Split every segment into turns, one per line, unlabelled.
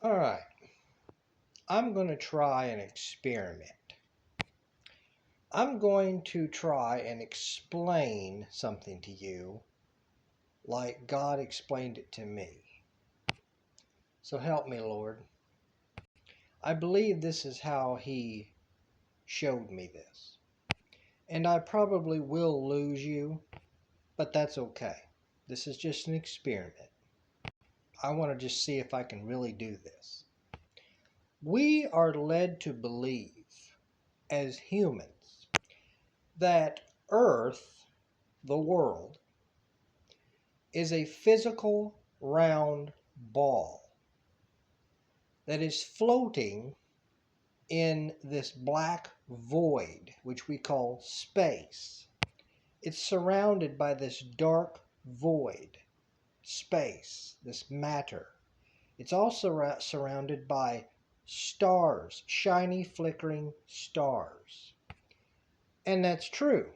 All right, I'm going to try an experiment. I'm going to try and explain something to you like God explained it to me. So help me, Lord. I believe this is how He showed me this. And I probably will lose you, but that's okay. This is just an experiment. I want to just see if I can really do this. We are led to believe as humans that Earth, the world, is a physical round ball that is floating in this black void, which we call space. It's surrounded by this dark void, space, this matter. It's also surrounded by stars, shiny, flickering stars. And that's true.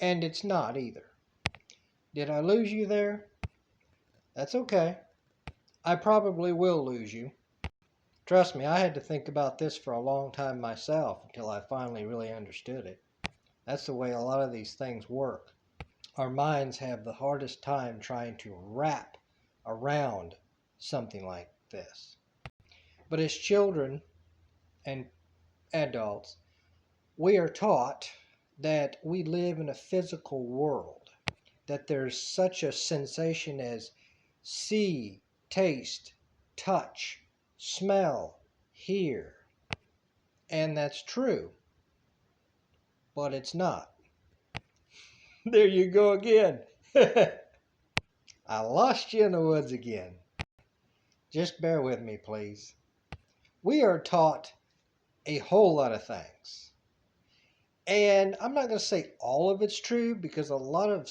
And it's not either. Did I lose you there? That's okay. I probably will lose you. Trust me, I had to think about this for a long time myself until I finally really understood it. That's the way a lot of these things work. Our minds have the hardest time trying to wrap around something like this. But as children and adults, we are taught that we live in a physical world, that there's such a sensation as see, taste, touch, smell, hear. And that's true, but it's not. There you go again. I lost you in the woods again. Just bear with me, please. We are taught a whole lot of things. And I'm not going to say all of it's true because a lot of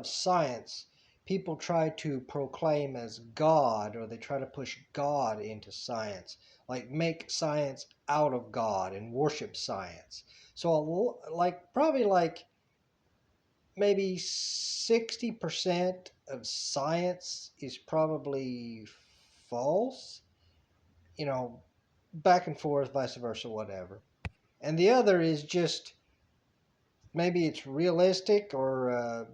science people try to proclaim as God, or they try to push God into science, like make science out of God and worship science. So probably like maybe 60% of science is probably false, you know, back and forth, vice versa, whatever. And the other is just maybe it's realistic or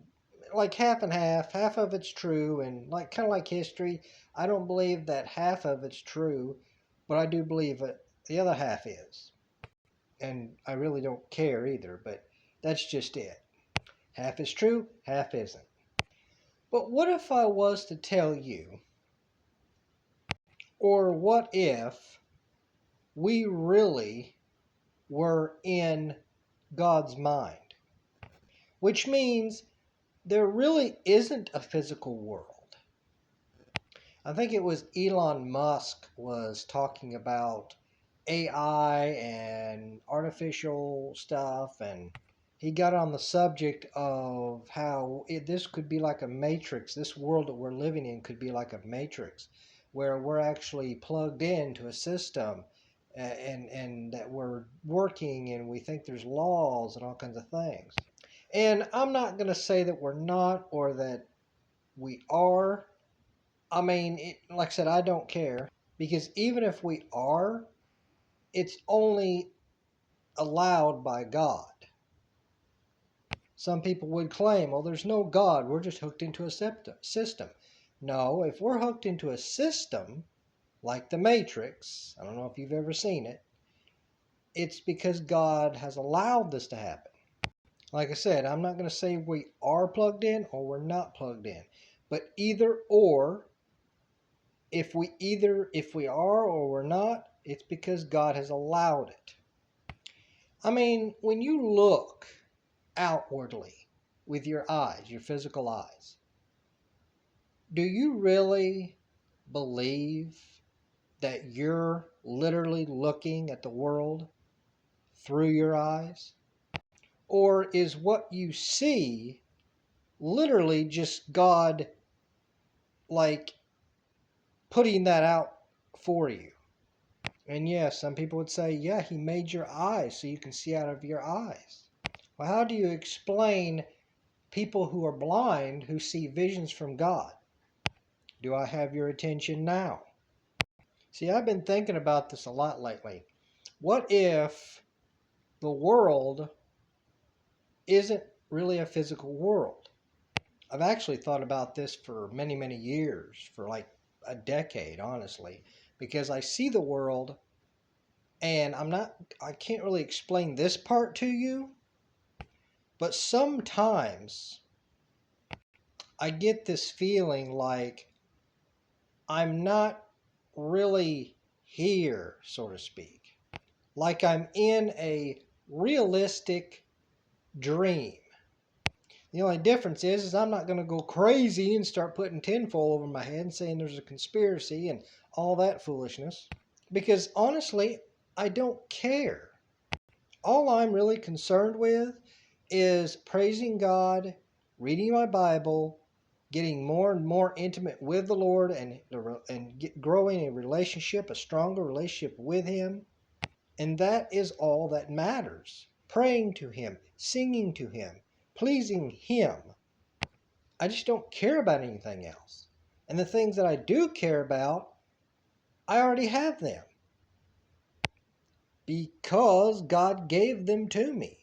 like half and half. Half of it's true, and like kind of like history. I don't believe that half of it's true, but I do believe that the other half is. And I really don't care either, but that's just it. Half is true, half isn't. But what if I was to tell you, or what if we really were in God's mind? Which means there really isn't a physical world. I think it was Elon Musk was talking about AI and artificial stuff, and he got on the subject of how this could be like a matrix. This world that we're living in could be like a matrix where we're actually plugged into a system, and that we're working and we think there's laws and all kinds of things. And I'm not going to say that we're not or that we are. I mean, like I said, I don't care because even if we are, it's only allowed by God. Some people would claim, well, there's no God, we're just hooked into a system. No, if we're hooked into a system like the Matrix, I don't know if you've ever seen it, it's because God has allowed this to happen. Like I said, I'm not going to say we are plugged in or we're not plugged in, but either or, if we are or we're not, it's because God has allowed it. I mean, when you look outwardly with your eyes, your physical eyes, do you really believe that you're literally looking at the world through your eyes? Or is what you see literally just God like putting that out for you? And yes, some people would say, yeah, he made your eyes so you can see out of your eyes. Well, how do you explain people who are blind who see visions from God? Do I have your attention now? See, I've been thinking about this a lot lately. What if the world isn't really a physical world? I've actually thought about this for many, many years, for like a decade, honestly, because I see the world and I can't really explain this part to you, but sometimes I get this feeling like I'm not really here, so to speak. Like I'm in a realistic dream. The only difference is I'm not going to go crazy and start putting tinfoil over my head and saying there's a conspiracy and all that foolishness. Because honestly, I don't care. All I'm really concerned with is praising God, reading my Bible, getting more and more intimate with the Lord, and growing a relationship, a stronger relationship with Him. And that is all that matters. Praying to Him, singing to Him, pleasing Him. I just don't care about anything else. And the things that I do care about, I already have them because God gave them to me.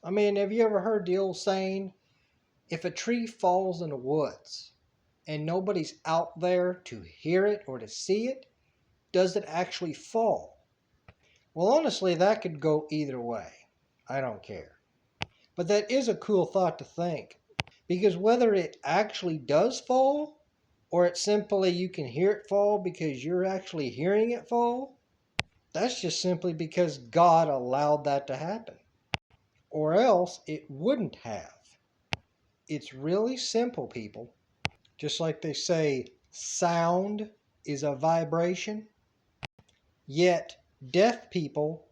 I mean, have you ever heard the old saying, if a tree falls in the woods and nobody's out there to hear it or to see it, does it actually fall? Well, honestly, that could go either way. I don't care. But that is a cool thought to think. Because whether it actually does fall, or it's simply you can hear it fall because you're actually hearing it fall, that's just simply because God allowed that to happen. Or else it wouldn't have. It's really simple, people. Just like they say, sound is a vibration, yet deaf people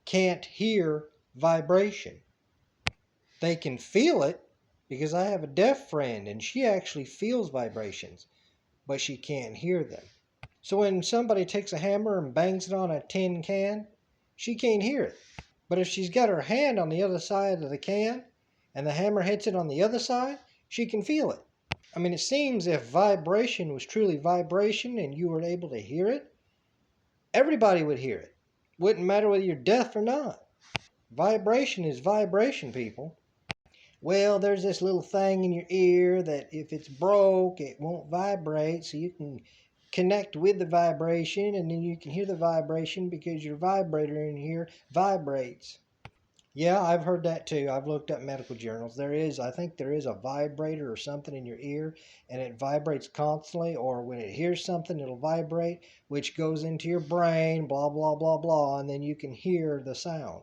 can't hear vibration. They can feel it, because I have a deaf friend and she actually feels vibrations, but she can't hear them. So when somebody takes a hammer and bangs it on a tin can, she can't hear it. But if she's got her hand on the other side of the can and the hammer hits it on the other side, she can feel it. I mean, it seems if vibration was truly vibration and you were able to hear it, everybody would hear it. Wouldn't matter whether you're deaf or not. Vibration is vibration, people. Well, there's this little thing in your ear that if it's broke, it won't vibrate, so you can connect with the vibration and then you can hear the vibration because your vibrator in here vibrates. Yeah, I've heard that too. I've looked up medical journals. I think there is a vibrator or something in your ear and it vibrates constantly, or when it hears something, it'll vibrate, which goes into your brain, blah, blah, blah, blah, and then you can hear the sound.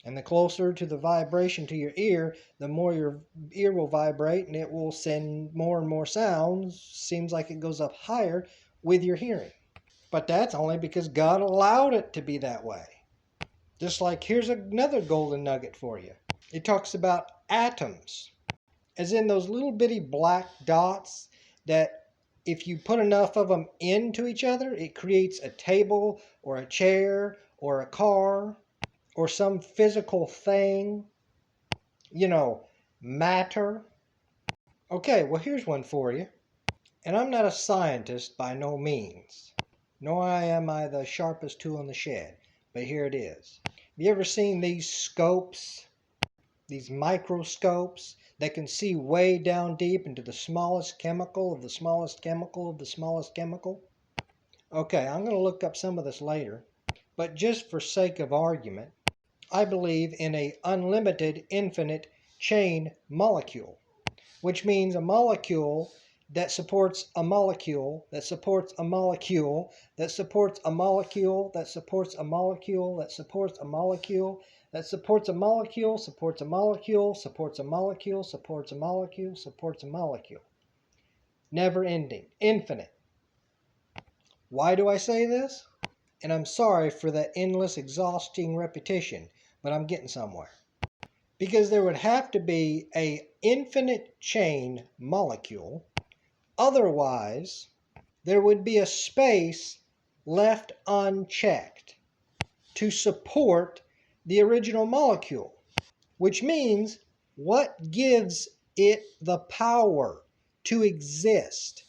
And the closer to the vibration to your ear, the more your ear will vibrate and it will send more and more sounds. Seems like it goes up higher with your hearing. But that's only because God allowed it to be that way. Just like here's another golden nugget for you. It talks about atoms, as in those little bitty black dots that if you put enough of them into each other, it creates a table or a chair or a car or some physical thing, matter. Okay, well, here's one for you. And I'm not a scientist by no means, nor am I the sharpest tool in the shed, but here it is. Have you ever seen these scopes, these microscopes that can see way down deep into the smallest chemical of the smallest chemical of the smallest chemical? Okay, I'm going to look up some of this later, but just for sake of argument, I believe in an unlimited, infinite chain molecule, which means a molecule that supports a molecule that supports a molecule that supports a molecule that supports a molecule that supports a molecule that supports a molecule, supports a molecule, supports a molecule, supports a molecule, supports a molecule. Never ending, infinite. Why do I say this? And I'm sorry for that endless, exhausting repetition, but I'm getting somewhere. Because there would have to be an infinite chain molecule. Otherwise, there would be a space left unchecked to support the original molecule, which means what gives it the power to exist?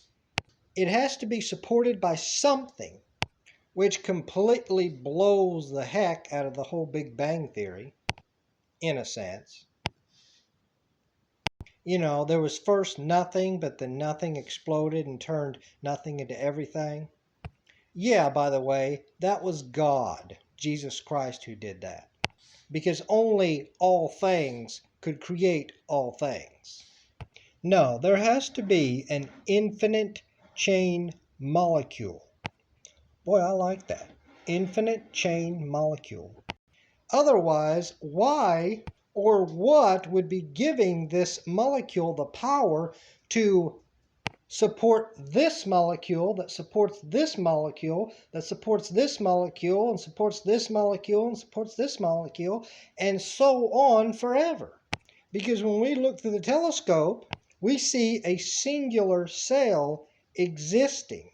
it has to be supported by something, which completely blows the heck out of the whole Big Bang Theory, in a sense. You know, there was first nothing, but then nothing exploded and turned nothing into everything. Yeah, by the way, that was God, Jesus Christ, who did that. Because only all things could create all things. No, there has to be an infinite chain molecule. Boy, I like that. Infinite chain molecule. Otherwise, why or what would be giving this molecule the power to support this molecule that supports this molecule that supports this molecule and supports this molecule and supports this molecule, and so on forever? Because when we look through the telescope, we see a singular cell existing.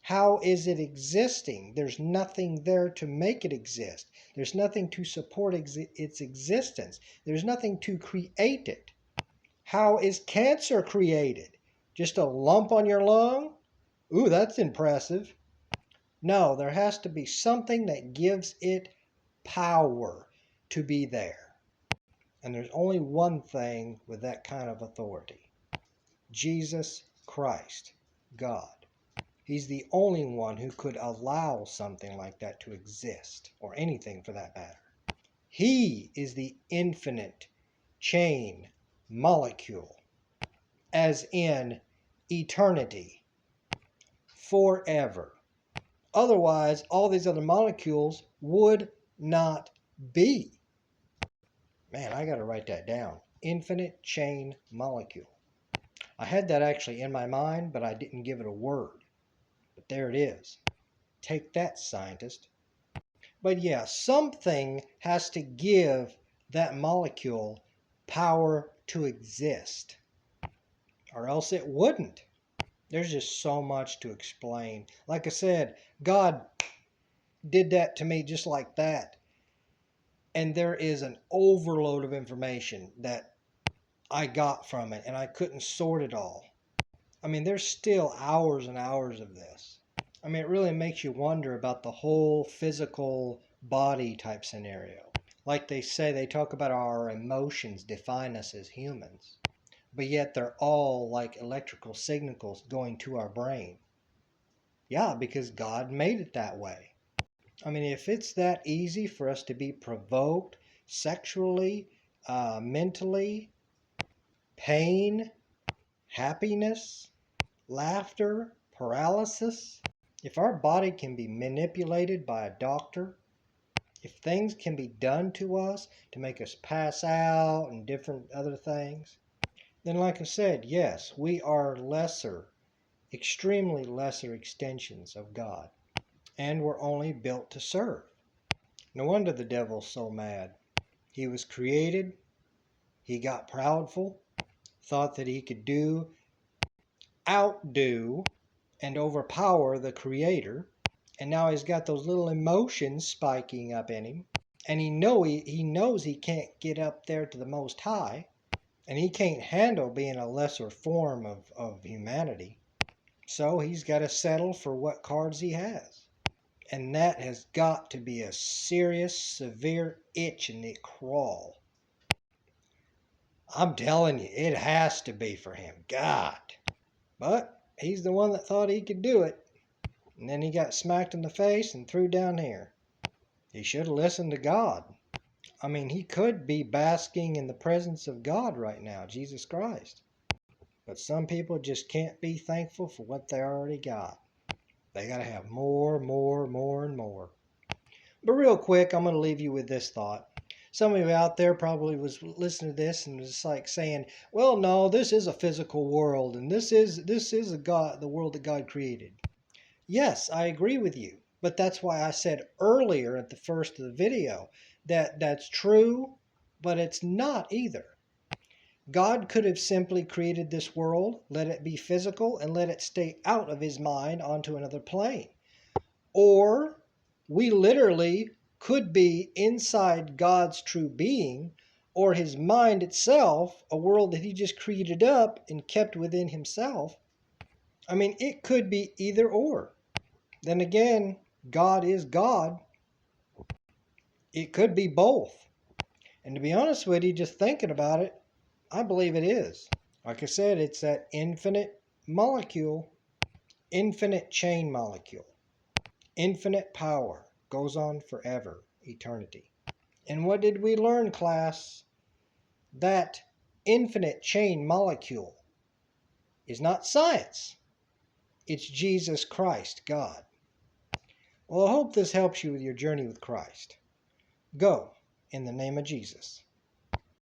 How is it existing? There's nothing there to make it exist. There's nothing to support its existence. There's nothing to create it. How is cancer created? Just a lump on your lung? Ooh, that's impressive. No, there has to be something that gives it power to be there. And there's only one thing with that kind of authority: Jesus Christ, God. He's the only one who could allow something like that to exist, or anything for that matter. He is the infinite chain molecule, as in eternity, forever. Otherwise, all these other molecules would not be. Man, I got to write that down. Infinite chain molecule. I had that actually in my mind, but I didn't give it a word. But there it is. Take that, scientist. But yeah, something has to give that molecule power to exist, or else it wouldn't. There's just so much to explain. Like I said, God did that to me just like that. And there is an overload of information that I got from it, and I couldn't sort it all. I mean, there's still hours and hours of this. I mean, it really makes you wonder about the whole physical body type scenario. Like they say, they talk about our emotions define us as humans, but yet they're all like electrical signals going to our brain. Yeah, because God made it that way. I mean, if it's that easy for us to be provoked sexually, mentally, pain, happiness, laughter, paralysis, if our body can be manipulated by a doctor, if things can be done to us to make us pass out and different other things, then like I said, yes, we are lesser, extremely lesser extensions of God. And we're only built to serve. No wonder the devil's so mad. He was created, he got proudful, thought that he could outdo, and overpower the Creator, and now he's got those little emotions spiking up in him, and he knows he can't get up there to the Most High, and he can't handle being a lesser form of humanity, so he's got to settle for what cards he has. And that has got to be a serious, severe itch in the crawl. I'm telling you, it has to be for him. God. But he's the one that thought he could do it. And then he got smacked in the face and threw down here. He should have listened to God. I mean, he could be basking in the presence of God right now, Jesus Christ. But some people just can't be thankful for what they already got. They got to have more, more, more, and more. But real quick, I'm going to leave you with this thought. Some of you out there probably was listening to this and was like saying, well, no, this is a physical world, and this is a God, the world that God created. Yes, I agree with you. But that's why I said earlier at the first of the video that that's true, but it's not either. God could have simply created this world, let it be physical, and let it stay out of his mind onto another plane. Or we literally could be inside God's true being, or his mind itself, a world that he just created up and kept within himself. I mean, it could be either or. Then again, God is God. It could be both. And to be honest with you, just thinking about it, I believe it is. Like I said, it's that infinite molecule, infinite chain molecule, infinite power, goes on forever, eternity. And what did we learn, class? That infinite chain molecule is not science. It's Jesus Christ, God. Well, I hope this helps you with your journey with Christ. Go in the name of Jesus.